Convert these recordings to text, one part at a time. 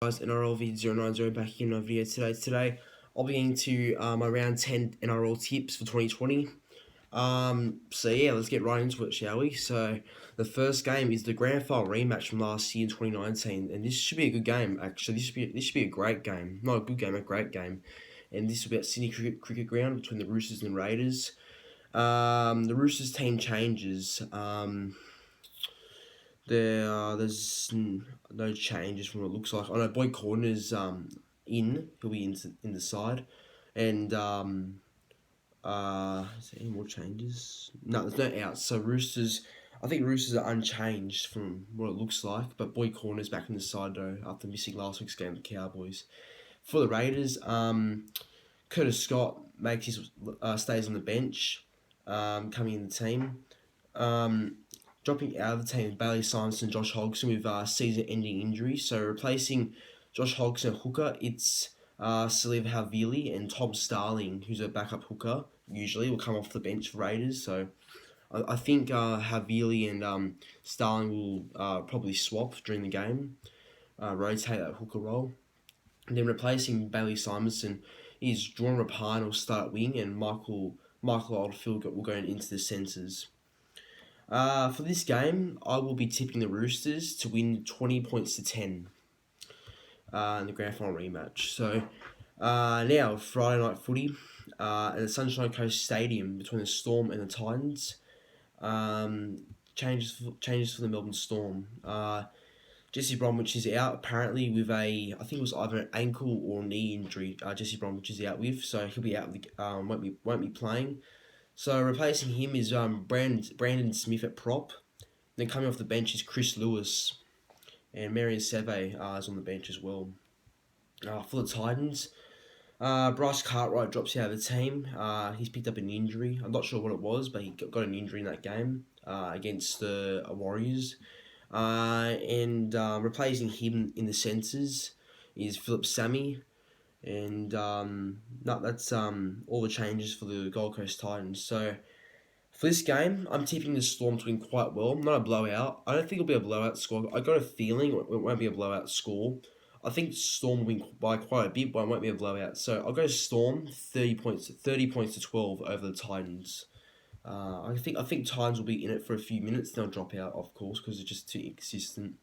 Guys, NRL V090 back in my video today. Today, I'll be getting to my round 10 NRL tips for 2020. So yeah, let's get right into it, shall we? So, the first game is the grand final rematch from last year in 2019, and this should be a good game, actually. This should be a great game. Not a good game, a great game. And this will be at Sydney Cricket Ground between the Roosters and the Raiders. The Roosters team changes. There's no changes from what it looks like. I know Boyd Corner's in. He'll be in the side, and is there any more changes? No, there's no outs. So Roosters, I think Roosters are unchanged from what it looks like, but Boyd Corner's back in the side though after missing last week's game with the Cowboys. For the Raiders, Curtis Scott makes his stays on the bench, coming in the team. Dropping out of the team, Bailey Simons and Josh Hodgson with season-ending injuries. So replacing Josh Hodgson at hooker, it's Saliva Havili and Tom Starling, who's a backup hooker, usually will come off the bench for Raiders. So I think Havili and Starling will probably swap during the game, rotate that hooker role. And then replacing Bailey Simonson is Jordan Rapine will start at wing, and Michael Oldfield will go into the centres. For this game, I will be tipping the Roosters to win 20 points to 10 in the grand final rematch. So now, Friday night footy at the Sunshine Coast Stadium between the Storm and the Titans. Changes for the Melbourne Storm. Jesse Bromwich is out apparently with I think it was either an ankle or knee injury. Jesse Bromwich is out with, so he'll be out. Won't be playing. So replacing him is Brandon Smith at prop. Then coming off the bench is Chris Lewis, and Marion Seve is on the bench as well. For the Titans, Bryce Cartwright drops out of the team. He's picked up an injury. I'm not sure what it was, but he got an injury in that game against the Warriors. And replacing him in the centres is Philip Sammy. And that's all the changes for the Gold Coast Titans. So for this game, I'm tipping the Storm to win quite well. Not a blowout. I don't think it'll be a blowout score. I got a feeling it won't be a blowout score. I think Storm will win by quite a bit, but it won't be a blowout. So I'll go Storm 30 points to 12 over the Titans. I think Titans will be in it for a few minutes. They'll drop out, of course, because they're just too inconsistent.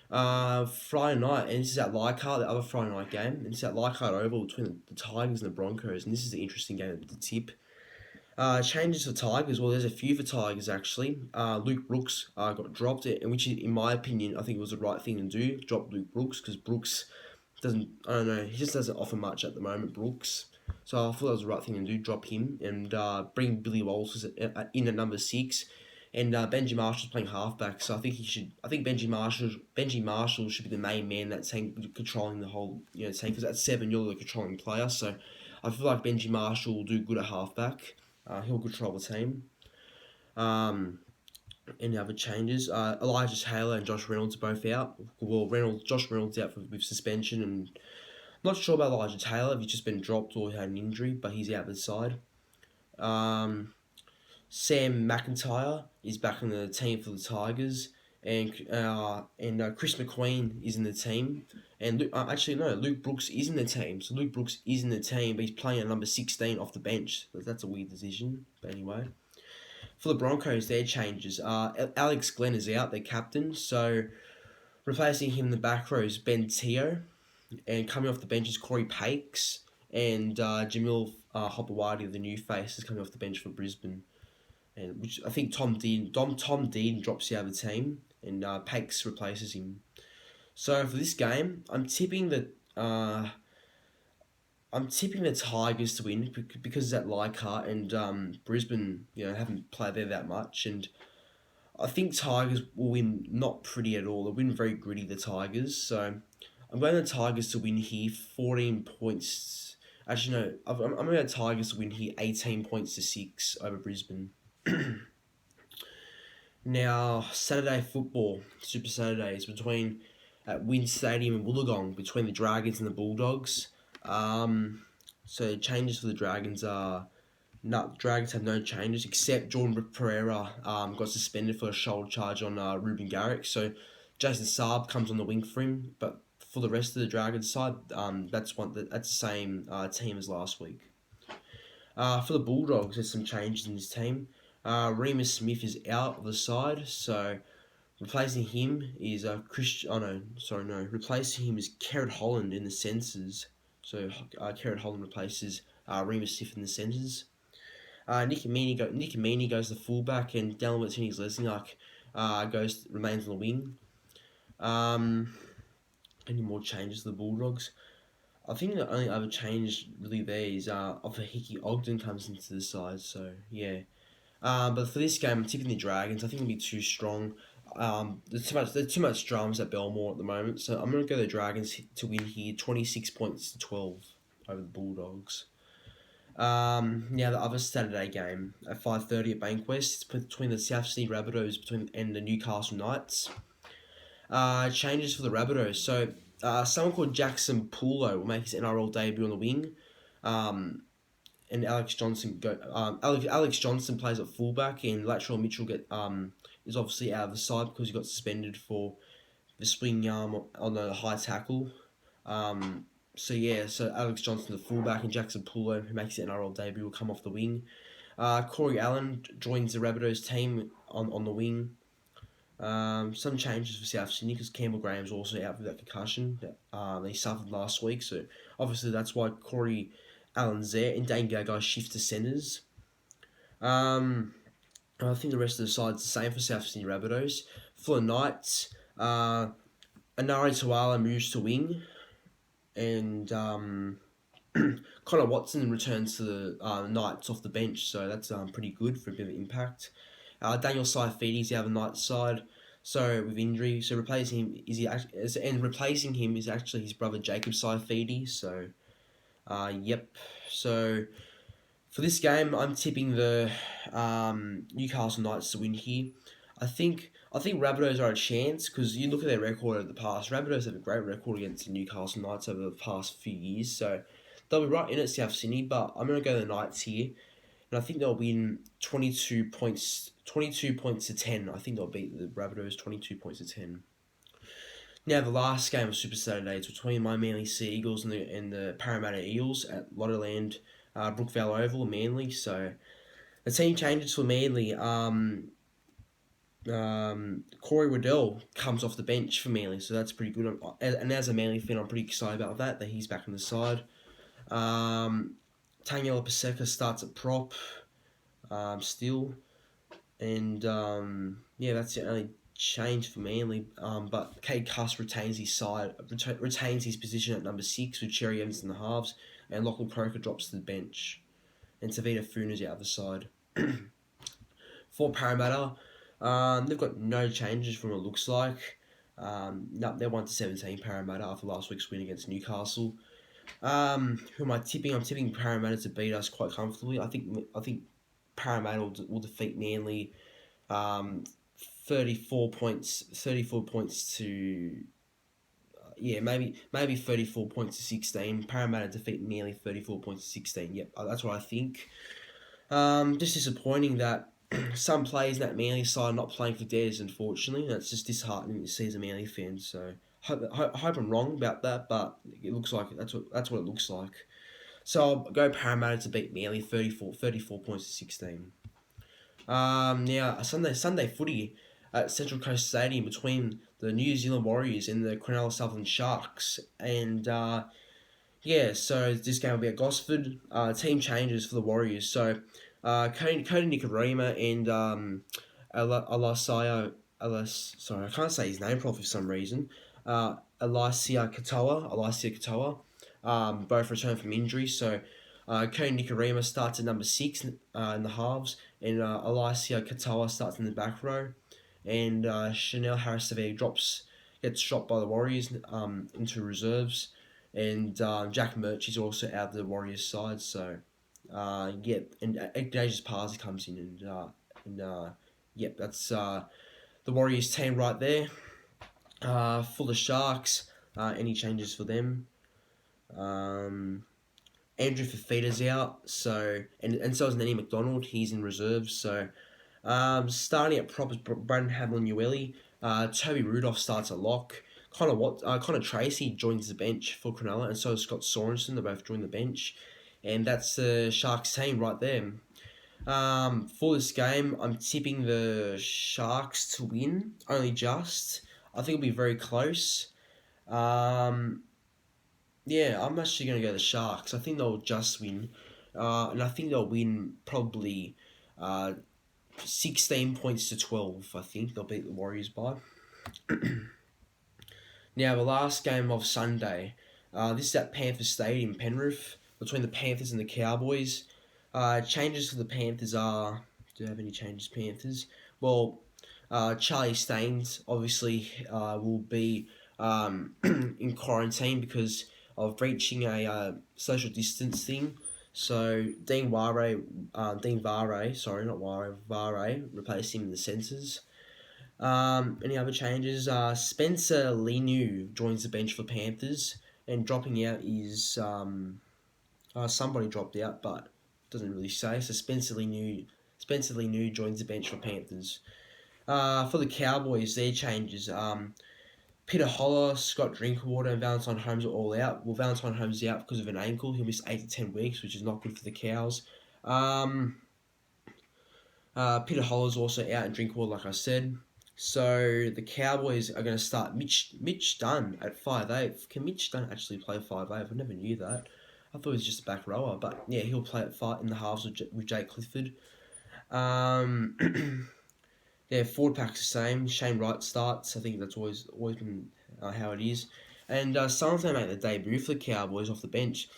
Friday night, and this is at Leichhardt, the other Friday night game, and it's at Leichhardt Oval between the Tigers and the Broncos, and this is the interesting game to tip. Changes for Tigers, well, there's a few for Tigers actually. Luke Brooks got dropped, and which in my opinion, I think it was the right thing to do, drop Luke Brooks, because Brooks he just doesn't offer much at the moment, Brooks. So I thought that was the right thing to do, drop him, and bring Billy Walters in at number 6. And Benji Marshall's playing halfback, so I think Benji Marshall should be the main man that's controlling the whole team, because at 7 you're the controlling player. So I feel like Benji Marshall will do good at halfback. He'll control the team. Any other changes? Elijah Taylor and Josh Reynolds are both out. Well, Josh Reynolds out with suspension, and I'm not sure about Elijah Taylor if he's just been dropped or had an injury, but he's out of the side. Sam McIntyre is back on the team for the Tigers, and Chris McQueen is in the team, and Luke Brooks is in the team. So Luke Brooks is in the team, but he's playing at number 16 off the bench. That's a weird decision, but anyway. For the Broncos, their changes. Alex Glenn is out, their captain, so replacing him in the back row is Ben Teo, and coming off the bench is Corey Pakes, and Jamil Hopewadi, the new face, is coming off the bench for Brisbane. And which I think Tom Dean drops out of the team, and Pakes replaces him. So for this game, I'm tipping the Tigers to win because it's at Leichhardt, and Brisbane haven't played there that much, and I think Tigers will win not pretty at all. They'll win very gritty, the Tigers. So I'm going the Tigers to win here, 14 points. Actually, no, I'm going the Tigers to win here, 18 points to 6 over Brisbane. Now, Saturday football, Super Saturdays, at Wynn Stadium in Wollongong, between the Dragons and the Bulldogs. So changes for the Dragons are... No, the Dragons have no changes, except Jordan Pereira got suspended for a shoulder charge on Ruben Garrick. So Jason Saab comes on the wing for him, but for the rest of the Dragons side, that's the same team as last week. For the Bulldogs, there's some changes in this team. Remus Smith is out of the side, so replacing him is replacing him is Kerrod Holland in the centres. So Kerrod Holland replaces Remus Smith in the centres. Nick Meaney goes to fullback, and Dallin Martinez-Lesniak remains on the wing. Any more changes to the Bulldogs? I think the only other change really there is Hickey Ogden comes into the side, so yeah. But for this game, I'm tipping the Dragons. I think it'll be too strong. There's too much drums at Belmore at the moment, so I'm going to go the Dragons to win here, 26 points to 12 over the Bulldogs. Now the other Saturday game at 5:30 at Bankwest, it's between the South Sydney Rabbitohs and the Newcastle Knights. Changes for the Rabbitohs. So someone called Jackson Pulo will make his NRL debut on the wing. And Alex Johnson Alex Johnson plays at fullback, and Latrell Mitchell is obviously out of the side because he got suspended for the swing on the high tackle. So Alex Johnson the fullback, and Jackson Pulo, who makes his NRL debut, will come off the wing. Corey Allen joins the Rabbitohs team on the wing. Some changes for South Sydney because Campbell Graham's also out with that concussion that he suffered last week. So obviously that's why Corey Allen's there, and Dane Gagai shift to centres. I think the rest of the side's the same for South Sydney Rabbitohs. For the Knights, Anari Tawala moves to wing, and Connor Watson returns to the Knights off the bench, so that's pretty good for a bit of impact. Daniel Saifiti's out of the Knights side, so with injury, so replacing him is actually his brother Jacob Saifiti. So, yep. So for this game, I'm tipping the Newcastle Knights to win here. I think Rabbitohs are a chance because you look at their record over the past. Rabbitohs have a great record against the Newcastle Knights over the past few years, so they'll be right in at South Sydney. But I'm going to go the Knights here, and I think they'll win 22 points to 10. I think they'll beat the Rabbitohs 22 points to 10. Now the last game of Super Saturday is between my Manly Sea Eagles and the Parramatta Eels at Lottoland, Brookvale Oval, Manly. So the team changes for Manly. Corey Waddell comes off the bench for Manly, so that's pretty good. And as a Manly fan, I'm pretty excited about that he's back on the side. Taniela Paseka starts at prop still. And that's the only change for Manly. But Kate Cuss retains his position at number 6 with Cherry Evans in the halves, and Lachlan Croker drops to the bench, and Tavita Funa's out of the side. For Parramatta, they've got no changes from what it looks like. They're 1-17 Parramatta after last week's win against Newcastle. Who am I tipping? I'm tipping Parramatta to beat us quite comfortably. I think Parramatta will defeat Manly 34 points to maybe 34 points to 16. Parramatta defeat Manly 34 points to 16. Yep, that's what I think. Just disappointing that some players in that Manly side are not playing for Des, unfortunately. That's just disheartening to see as a Manly fan. So I hope I'm wrong about that, but it looks like that's what it looks like. So I'll go Parramatta to beat Manly 34 points to 16. Now Sunday footy at Central Coast Stadium between the New Zealand Warriors and the Cronulla Sutherland Sharks, and so this game will be at Gosford. Team changes for the Warriors. So Cody Nikorima and Alasia, I can't say his name properly for some reason. Alasia Katoa, both return from injury. So Cody Nikorima starts at number 6 in the halves, and Alasia Katoa starts in the back row, and Chanel Harris-Savea gets dropped by the Warriors into reserves, and Jack Murch is also out of the Warriors side. So and Ignatius Parsi comes in, and that's the Warriors team right there. For the Sharks, any changes for them? Andrew Fafita's out, so and so is Nenny McDonald. He's in reserves. So starting at prop is Brandon Hamlin-Ueli. Toby Rudolph starts at lock. Connor Tracy joins the bench for Cronulla, and so does Scott Sorensen. They both join the bench, and that's the Sharks team right there. For this game, I'm tipping the Sharks to win, only just. I think it'll be very close. Um, yeah, I'm actually going to go the Sharks. I think they'll just win. And I think they'll win probably 16 points to 12. I think they'll beat the Warriors by. Now, the last game of Sunday. This is at Panthers Stadium, Penrith, between the Panthers and the Cowboys. Changes for the Panthers are... Do you have any changes, Panthers? Well, Charlie Staines obviously will be in quarantine because of breaching a social distance thing. So Vare, replaced him in the centres. Any other changes? Spencer Leniu joins the bench for Panthers, and dropping out is somebody dropped out, but doesn't really say. So Spencer Leniu joins the bench for Panthers. For the Cowboys, their changes. Peter Holler, Scott Drinkwater, and Valentine Holmes are all out. Well, Valentine Holmes is out because of an ankle. He'll miss 8 to 10 weeks, which is not good for the Cows. Peter Holler's also out, and Drinkwater, like I said. So the Cowboys are going to start Mitch Dunn at 5'8". Can Mitch Dunn actually play 5'8"? I never knew that. I thought he was just a back rower, but yeah, he'll play at 5 in the halves with Jake Clifford. Yeah, forward pack's the same. Shane Wright starts. I think that's always been how it is. And someone's going to make the debut for the Cowboys off the bench.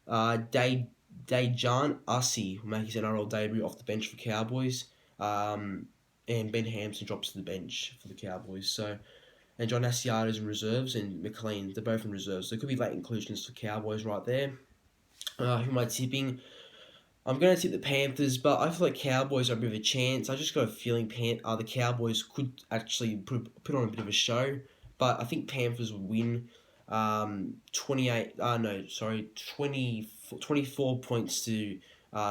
Dejan Ussie will make his NRL debut off the bench for Cowboys. And Ben Hampson drops to the bench for the Cowboys. So, and John Asiata's in reserves, and McLean, they're both in reserves. So there could be late inclusions for Cowboys right there. Who am I tipping? I'm going to tip the Panthers, but I feel like Cowboys are a bit of a chance. I just got a feeling the Cowboys could actually put on a bit of a show, but I think Panthers will win 24 points to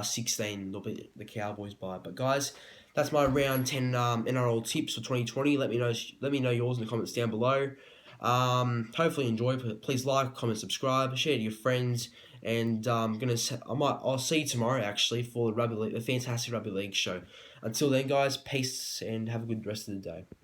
16. They'll beat the Cowboys by. But guys, that's my round 10 NRL tips for 2020. Let me know yours in the comments down below. Hopefully you enjoy. Please like, comment, subscribe, share to your friends. And I'll see you tomorrow actually for the fantastic rugby league show. Until then, guys, peace and have a good rest of the day.